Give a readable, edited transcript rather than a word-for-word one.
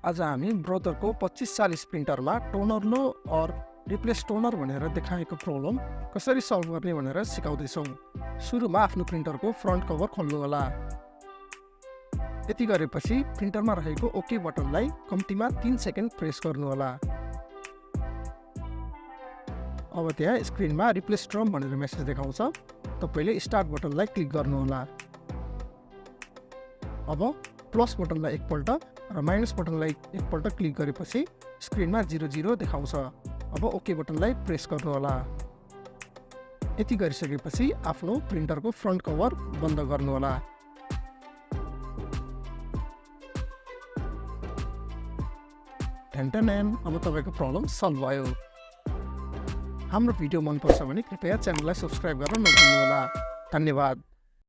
आज हामी ब्रदरको 2540 प्रिन्टरमा टोनर लो और रिप्लेस टोनर भनेर देखाएको प्रब्लम कसरी सल्भ गर्ने भनेर सिकाउँदैछौँ। सुरुमा आफ्नो प्रिन्टरको फ्रन्ट कभर खोल्नु होला। यति गरेपछि प्रिन्टरमा रहेको ओके बटनलाई कम्तीमा 3 सेकेन्ड प्रेस गर्नु होला। अब त्यहाँ स्क्रिनमा रिप्लेस ड्रम भनेर मेसेज देखाउँछ। तपाईले स्टार्ट बटनलाई क्लिक गर्नु होला। अब प्लस बटनलाई एकपल्ट र माइनस बटनलाई एकपल्ट क्लिक गरेपछि स्क्रिनमा 00 देखाउँछ। अब ओके बटनलाई प्रेस गर्नु होला। यति गरिसकेपछि आफ्नो प्रिन्टरको फ्रन्ट कभर बन्द गर्नु होला। अब तपाईको प्रब्लम सल्भ भयो। हाम्रो भिडियो मन पर्छ भने कृपया च्यानललाई सब्स्क्राइब गर्न नभुल्नु होला। धन्यवाद।